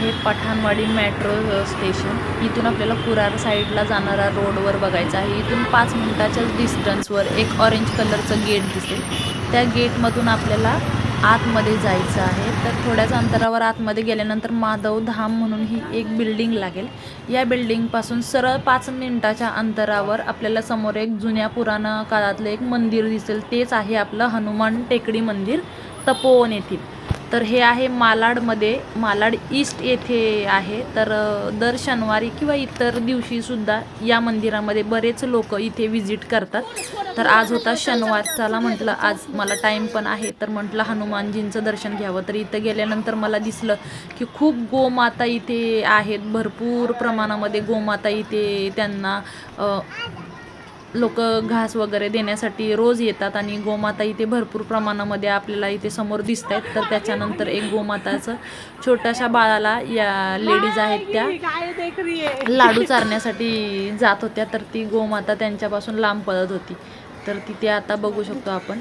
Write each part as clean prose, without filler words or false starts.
आहे Pathanwadi metro station. इथून आपल्याला कुरार साईडला जाणारा रोडवर बघायचा आहे। इथून 5 मिनिटाच्याच डिस्टन्सवर एक ऑरेंज कलरचं गेट दिसेल। त्या गेटमधून आपल्याला आतमध्ये जायचं आहे। तर थोड्याच अंतरावर आतमध्ये गेल्यानंतर माधव धाम म्हणून ही एक बिल्डिंग लागेल। या बिल्डिंगपासून सरळ 5 मिनिटाच्या अंतरावर आपल्याला समोर एक जुन्या पुराण काळातलं एक मंदिर दिसेल। तेच आहे आपलं हनुमान टेकडी मंदिर तपोवन येथील। तर हे आहे मालाडमध्ये, मालाड ईस्ट येथे आहे। तर दर शनिवारी किंवा इतर दिवशी सुद्धा या मंदिरामध्ये बरेच लोक इथे विजिट करतात। तर आज होता शनिवार, चला म्हटलं आज मला टाईम पण आहे तर म्हटलं हनुमानजींचं दर्शन घ्यावं। तर इथं गेल्यानंतर मला दिसलं की खूप गोमाता इथे आहेत, भरपूर प्रमाणामध्ये गोमाता इथे त्यांना लोक घास वगैरे देण्यासाठी रोज येतात आणि गोमाता इथे भरपूर प्रमाणामध्ये आपल्याला इथे समोर दिसत आहेत। तर त्याच्यानंतर एक गोमाताचं छोट्याशा बाळाला या लेडीज आहेत त्या लाडू चारण्यासाठी जात होत्या। तर ती गोमाता त्यांच्यापासून लांब पळत होती। तर तिथे आता बघू शकतो आपण,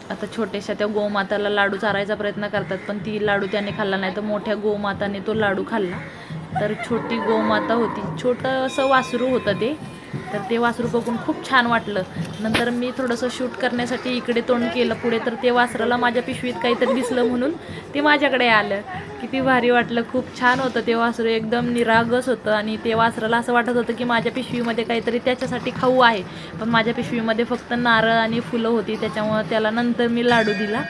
आता छोट्याशा त्या गोमाताला लाडू चारायचा प्रयत्न करतात, पण ती लाडू त्याने खाल्ला नाही तर मोठ्या गोमाताने तो लाडू खाल्ला। तर छोटी गोमाता होती, छोटंसं वासरू होतं ते। तर ते वासरू बघून खूप छान वाटलं। नंतर मी थोडंसं शूट करण्यासाठी इकडे तोंड केलं पुढे, तर ते वासराला माझ्या पिशवीत काहीतरी दिसलं म्हणून ते माझ्याकडे आलं। किती भारी वाटलं, खूप छान होतं ते वासरू, एकदम निरागस होतं आणि ते वासराला असं वाटत होतं की माझ्या पिशवीमध्ये काहीतरी त्याच्यासाठी खाऊ आहे, पण माझ्या पिशवीमध्ये फक्त नारळ आणि फुलं होती, त्याच्यामुळं त्याला नंतर मी लाडू दिला।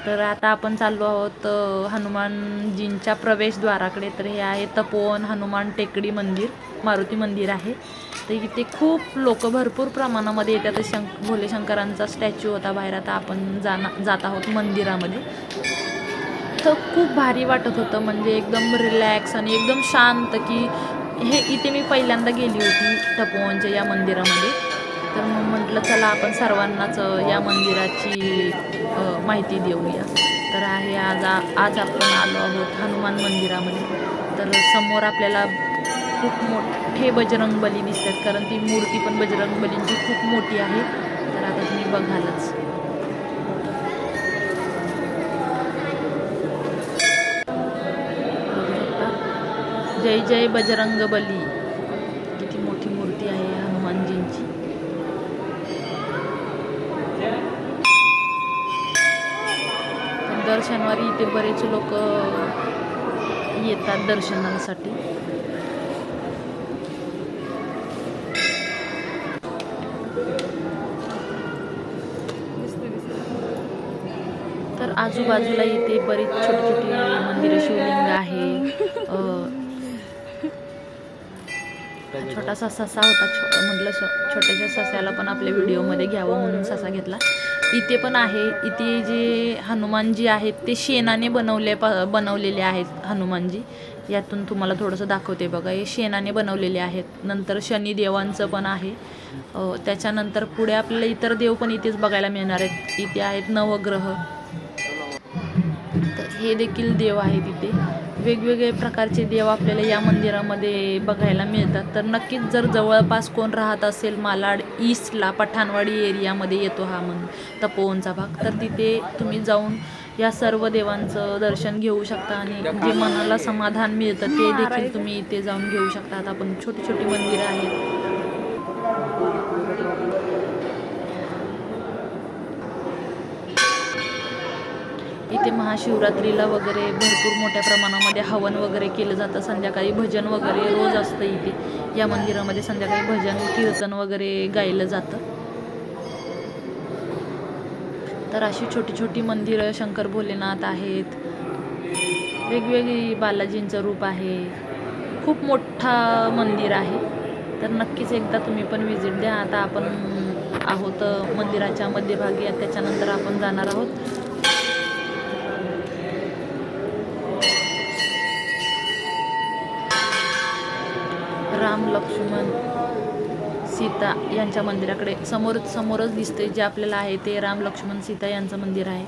तर आता आपण चाललो आहोत हनुमानजींच्या प्रवेशद्वाराकडे। तर हे आहे तपोवन हनुमान टेकडी मंदिर, मारुती मंदिर आहे। तर इथे खूप लोक भरपूर प्रमाणामध्ये येतात। भोले शंकरांचा स्टॅच्यू होता बाहेर, आता आपण जात आहोत मंदिरामध्ये। तर खूप भारी वाटत होतं, म्हणजे एकदम रिलॅक्स आणि एकदम शांत की हे इथे मी पहिल्यांदा गेली होती तपोवनच्या या मंदिरामध्ये। तर मग म्हटलं चला आपण सर्वांनाच या मंदिराची माहिती देऊया। तर आहे आज आपण आलो आहोत हनुमान मंदिरामध्ये। तर समोर आपल्याला खूप मोठे बजरंगबली दिसतात, कारण ती मूर्ती पण बजरंगबलींची खूप मोठी आहे। तर आता तुम्ही बघालच, बघू शकता, जय जय बजरंगबली, किती मोठी मूर्ती आहे हनुमानजींची। दर शनिवारी इथे बरेच लोक येतात दर्शनासाठी। तर आजूबाजूला इथे बरीच छोटी छोटी मंदिरं, शिवलिंग आहे। छोटासा ससा होता, म्हटलं छोट्याशा सस्याला पण आपल्या व्हिडिओमध्ये घ्यावं म्हणून ससा घेतला। इथे पण आहे, इथे जे हनुमानजी आहेत ते शेणाने बनवलेले आहेत हनुमानजी। यातून तुम्हाला थोडंसं दाखवते बघा, हे शेणाने बनवलेले आहेत। नंतर शनिदेवांचं पण आहे। त्याच्यानंतर पुढे आपल्याला इतर देव पण इथेच बघायला मिळणार आहेत। इथे आहेत नवग्रह, तर हे देखील देव आहेत इथे। वेगवेगळे प्रकारचे देव आपल्याला या मंदिरामध्ये बघायला मिळतात। तर नक्कीच जर जवळपास कोण राहत असेल, मालाड ईस्टला पठाणवाडी एरियामध्ये येतो हा तपोवनचा भाग, तर तिथे तुम्ही जाऊन या सर्व देवांचं दर्शन घेऊ शकता आणि जे मनाला समाधान मिळतं ते देखील तुम्ही इथे जाऊन घेऊ शकता। आता आपण छोटी छोटी मंदिरं आहेत। इथे महाशिवरात्रीला वगैरे भरपूर मोठ्या प्रमाणामध्ये हवन वगैरे केलं जातं। संध्याकाळी भजन वगैरे रोज असतं इथे या मंदिरामध्ये, संध्याकाळी भजन कीर्तन वगैरे गायलं जातं। तर अशी छोटी छोटी मंदिरं, शंकर भोलेनाथ आहेत, वेगवेगळी बालाजींचं रूप आहे, खूप मोठा मंदिर आहे। तर नक्कीच एकदा तुम्ही पण व्हिजिट द्या। आता आपण आहोत मंदिराच्या मध्यभागी, त्याच्यानंतर आपण जाणार आहोत राम लक्ष्मण सीता यांच्या मंदिराकडे। समोरच दिसते जे आपल्याला आहे ते राम लक्ष्मण सीता यांचं मंदिर आहे।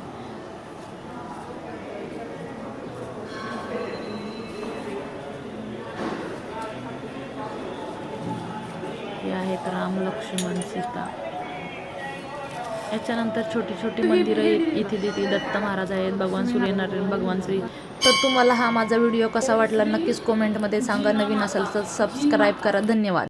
हे आहेत राम लक्ष्मण सीता। याच्यानंतर छोटी छोटी मंदिरं आहेत इथे तिथे. दत्त महाराज आहेत, भगवान सूर्यनारायण, भगवान श्री. तर तुम्हाला हा माझा व्हिडिओ कसा वाटला नक्कीच कमेंटमध्ये सांगा. नवीन असेल तर सबस्क्राईब करा. धन्यवाद.